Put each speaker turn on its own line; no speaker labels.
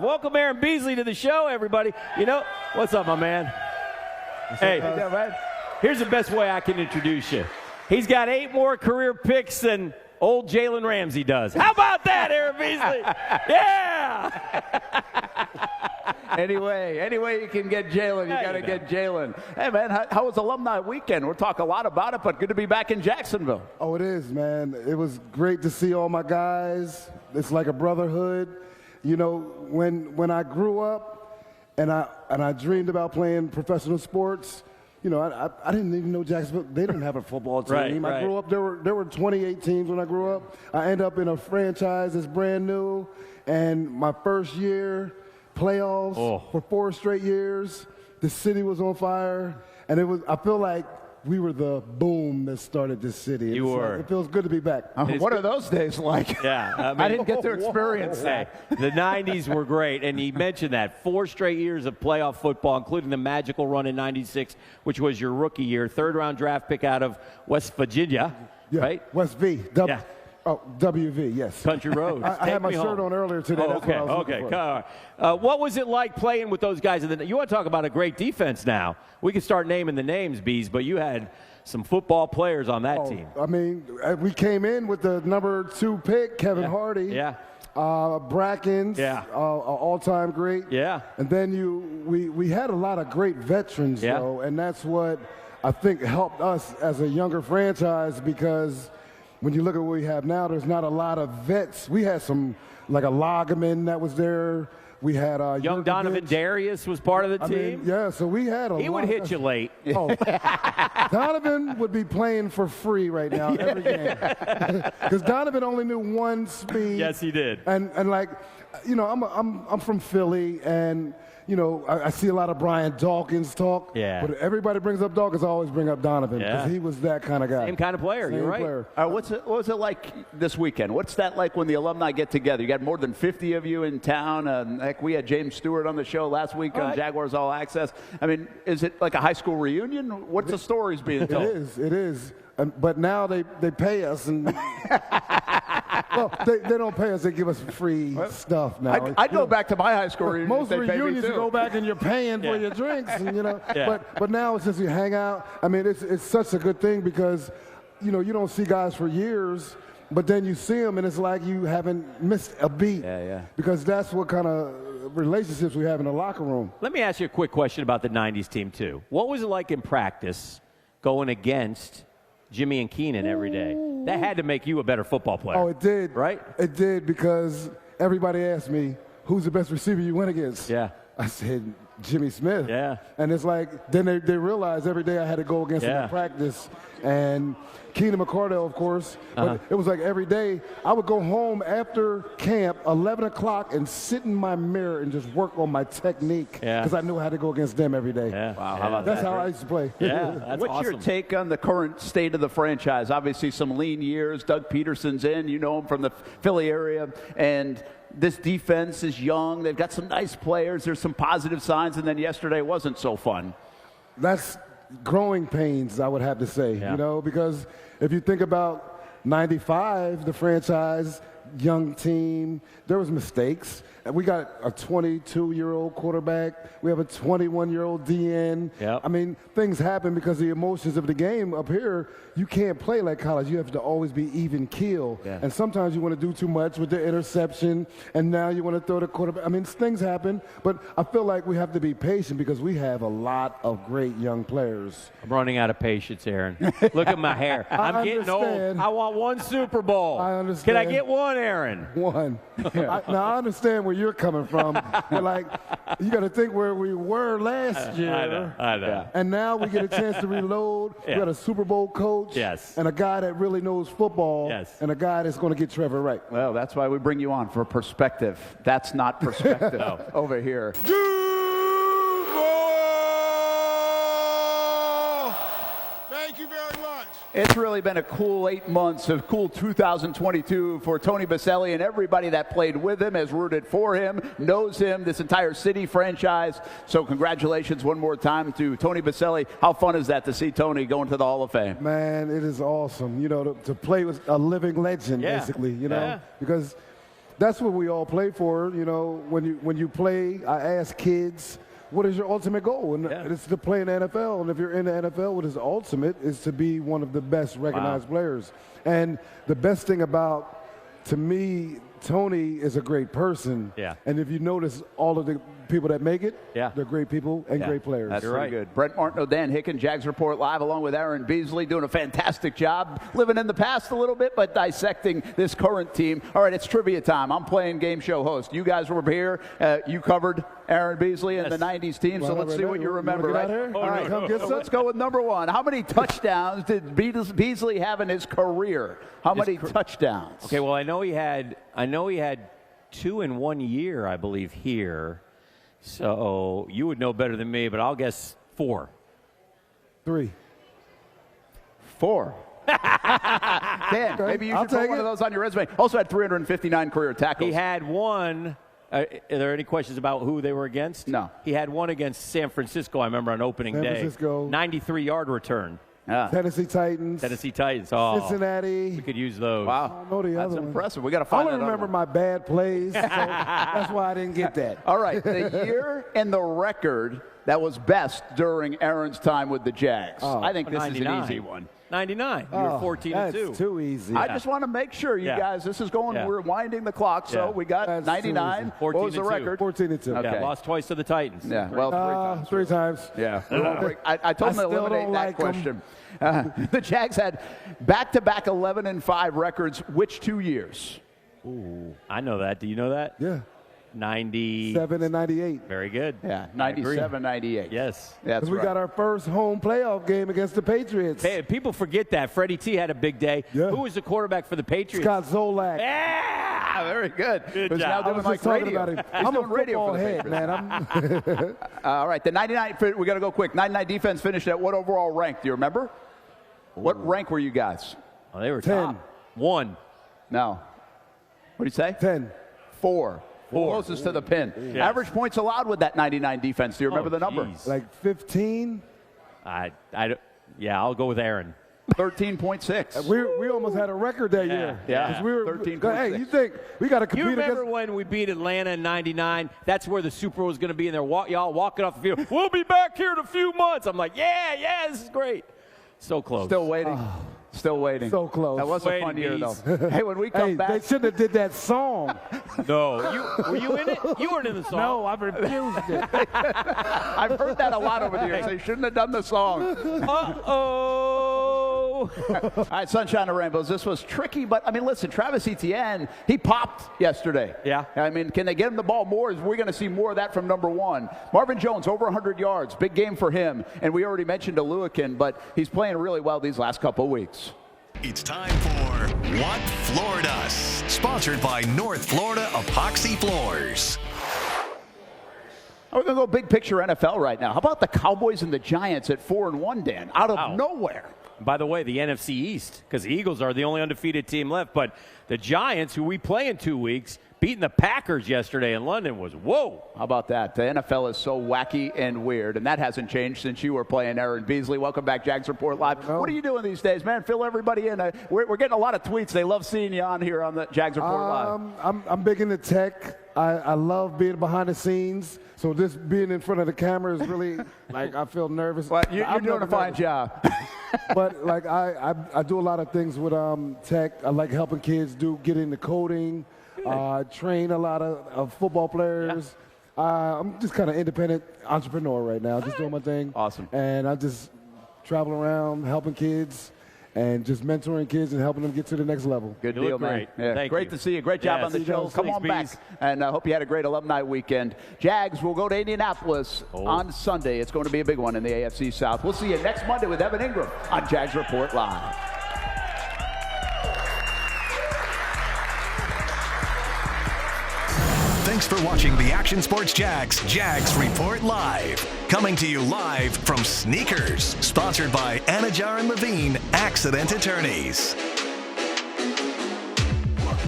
Welcome Aaron Beasley to the show, everybody. You know, what's up, my man? Hey, here's the best way I can introduce you. He's got 8 more career picks than old Jalen Ramsey does. How about that, Aaron Beasley? Yeah!
Anyway you can get Jalen, you got to get Jalen. Hey, man, how was Alumni Weekend? We'll talk a lot about it, but good to be back in Jacksonville.
Oh, it is, man. It was great to see all my guys. It's like a brotherhood. You know, when I grew up and I dreamed about playing professional sports, you know, I didn't even know Jacksonville. They didn't have a football team.
Right.
I grew up, there were 28 teams when I grew up. I ended up in a franchise that's brand new, and my first year, playoffs for 4 straight years, the city was on fire, and I feel like we were the boom that started this city.
You were.
It feels good to be back.
What are those days like?
Yeah.
I didn't get to experience that.
The 90s were great, and he mentioned that. 4 straight years of playoff football, including the magical run in 96, which was your rookie year. 3rd-round draft pick out of West Virginia, right?
West V. WV, yes.
Country Roads.
I had my shirt on earlier today. That's what I was looking for.
All right. What was it like playing with those guys? You want to talk about a great defense now. We can start naming the names, Bees, but you had some football players on that team.
I mean, we came in with the number 2 pick, Kevin Hardy.
Yeah.
Brackens, all-time great.
Yeah.
And then we had a lot of great veterans, though, and that's what I think helped us as a younger franchise, because when you look at what we have now, there's not a lot of vets. We had some, like a Loggeman that was there. We had
young Donovan Darius was part of the team.
So we had a lot.
He would hit you late.
Oh, Donovan would be playing for free right now every game, because Donovan only knew one speed.
Yes, he did.
And like, you know, I'm from Philly, and you know, I see a lot of Brian Dawkins talk.
Yeah.
But everybody brings up Dawkins, I always bring up Donovan, because he was that kind of guy.
Same kind of player. You're right.
What was it like this weekend? What's that like when the alumni get together? You got more than 50 of you in town. Heck, we had James Stewart on the show last week on Jaguars All Access. I mean, is it like a high school reunion? What's the stories being told?
It is. But now they pay us, and well, they don't pay us. They give us free stuff now.
I go back to my high school reunion.
Most reunions, you go back and you're paying for your drinks, and you know. But now it's just you hang out. I mean, it's such a good thing, because you know you don't see guys for years, but then you see them, and it's like you haven't missed a beat. Because that's what kind of relationships we have in the locker room.
Let me ask you a quick question about the 90s team, too. What was it like in practice going against Jimmy and Keenan every day? That had to make you a better football player.
Oh, it did.
Right?
It did, because everybody asked me, who's the best receiver you went against?
Yeah.
I said, Jimmy Smith.
Yeah.
And it's like, then they realized every day I had to go against him in practice. And Keenan McCardell, of course. But it was like every day I would go home after camp, 11 o'clock, and sit in my mirror and just work on my technique, because I knew I had to go against them every day.
Yeah.
Wow, how about
That's
that?
how I used to play.
Yeah, that's
What's
awesome.
your take on the current state of the franchise? Obviously, some lean years. Doug Peterson's in. You know him from the Philly area. And this defense is young. They've got some nice players. There's some positive signs. And then yesterday wasn't so fun.
That's growing pains, I would have to say, you know, because if you think about 95, the franchise, young team, there was mistakes. And we got a 22-year-old quarterback. We have a 21-year-old DN. I mean, things happen because the emotions of the game up here, you can't play like college. You have to always be even keel. And sometimes you want to do too much with the interception, and now you want to throw the quarterback. I mean, things happen, but I feel like we have to be patient, because we have a lot of great young players.
I'm running out of patience, Aaron. Look at my hair. I'm getting old. I want 1 Super Bowl.
I understand.
Can I get 1, Aaron?
1. Now, I understand where you're coming from. But, like, you got to think where we were last year.
I know.
And now we get a chance to reload. We got a Super Bowl coach. And a guy that really knows football. And a guy that's going to get Trevor right.
Well, that's why we bring you on, for perspective. That's not perspective over here.
Thank you very much.
It's really been a cool 8 months, a cool 2022 for Tony Boselli, and everybody that played with him, has rooted for him, knows him, this entire city franchise. So congratulations one more time to Tony Boselli. How fun is that to see Tony going to the Hall of Fame?
Man, it is awesome. You know, to play with a living legend, basically, you know, because that's what we all play for. You know, when you play, I ask kids, what is your ultimate goal? And it's to play in the NFL. And if you're in the NFL, what is ultimate is to be one of the best recognized players. And the best thing about, to me, Tony is a great person.
Yeah.
And if you notice all of the people that make it,
yeah,
they're great people and great players.
That's
You're
pretty
right.
good. Brent Martineau, Dan Hicken, Jags Report Live, along with Aaron Beasley, doing a fantastic job, living in the past a little bit, but dissecting this current team. All right, it's trivia time. I'm playing game show host. You guys were here. You covered Aaron Beasley and the 90s team, so let's see what you remember. Right?
All right, come get some.
Let's go with number one. How many touchdowns did Beasley have in his career? How many touchdowns?
Okay, well, I know he had 2 in 1 year, I believe, here. So you would know better than me, but I'll guess 4.
3.
4. Dan, maybe you should put one of those on your resume. Also had 359 career tackles.
He had one. Are there any questions about who they were against?
No.
He had one against San Francisco, I remember, on opening
San
day.
Francisco.
93-yard return.
Tennessee Titans.
Oh,
Cincinnati.
we could use those.
Wow.
I know the
That's
other one.
impressive. We got to
I
find
only
that
remember
other
my bad plays, so that's why I didn't get that.
All right, the year and the record that was best during Aaron's time with the Jags. I think this is an easy one.
99. You were 14-2.
That's too easy.
I just want to make sure you guys, this is going, we're winding the clock, so we got
That's
99. What was the
14-2.
record?
14-2.
Okay.
Yeah, lost twice to the Titans.
Yeah, well, 3 times.
3 times.
Yeah. I told them to
still
eliminate
don't
that
like 'em.
question. The Jags had back-to-back 11-5 records. Which 2 years?
Ooh, I know that. Do you know that?
Yeah.
90.
7 and 98.
Very good.
Yeah, 97, 98.
Yes.
That's
Because we got our first home playoff game against the Patriots.
Hey, people forget that. Freddie T had a big day.
Yeah.
Who was the quarterback for the Patriots?
Scott Zolak.
Yeah!
very good.
Good
Who's
job.
now
I
doing
was
like
just talking
radio.
about it.
He's
I'm a
doing radio
football
for the
head,
Patriots.
man.
All right, the 99, we got to go quick. 99 defense finished at what overall rank? Do you remember? What rank were you guys?
Oh, they were
10.
top. 1.
No. What do you say?
10.
4. Closest to the pin.
Yes.
Average points allowed with that 99 defense. Do you remember the number?
Geez.
Like 15.
Yeah, I'll go with Aaron.
13.6.
We almost had a record that year.
Yeah.
'Cause we were
13.6.
Hey, you think we got to compete
You remember
against?
when we beat Atlanta in 99? That's where the Super Bowl was going to be, and they're y'all walking off the field. We'll be back here in a few months. I'm like, yeah, this is great. So close.
Still waiting. Still waiting.
So close.
That was a fun year, though. Hey, when we come
Hey,
back.
they shouldn't have did that song.
No. Were you in it? You weren't in the song.
No, I refused it.
I've heard that a lot over the years. They shouldn't have done the song.
Uh-oh.
All right, Sunshine and Rainbows. This was tricky, but, I mean, listen, Travis Etienne, he popped yesterday.
Yeah.
I mean, can they get him the ball more? We're going to see more of that from number one. Marvin Jones, over 100 yards. Big game for him. And we already mentioned Aluakin, but he's playing really well these last couple of weeks.
It's time for What Floored Us, sponsored by North Florida Epoxy Floors.
We're going to go big picture NFL right now. How about the Cowboys and the Giants at 4-1, Dan? Out of nowhere.
By the way, the NFC East, because the Eagles are the only undefeated team left, but the Giants, who we play in 2 weeks, beating the Packers yesterday in London was whoa.
How about that? The NFL is so wacky and weird, and that hasn't changed since you were playing Aaron Beasley. Welcome back, Jags Report Live. What are you doing these days, man? Fill everybody in. We're getting a lot of tweets. They love seeing you on here on the Jags Report Live.
I'm big into tech. I love being behind the scenes. So this being in front of the camera is really, like, I feel nervous.
Well, you're
I'm
doing a
never
fine
nervous.
job.
But, like, I do a lot of things with tech. I like helping kids get into coding. Train a lot of football players. I'm just kind of independent entrepreneur right now, just doing my thing.
Awesome.
And I just travel around helping kids and just mentoring kids and helping them get to the next level.
Good
You
deal,
look
man.
great.
Yeah,
Thank
great
you.
to see you. Great job
Yes.
on the show. Come
Thanks,
on back.
Bees.
And I hope you had a great alumni weekend. Jags will go to Indianapolis on Sunday. It's going to be a big one in the AFC South. We'll see you next Monday with Evan Ingram on Jags Report Live.
Thanks for watching the Action Sports Jags Report Live. Coming to you live from Sneakers, sponsored by Anajar and Levine Accident Attorneys.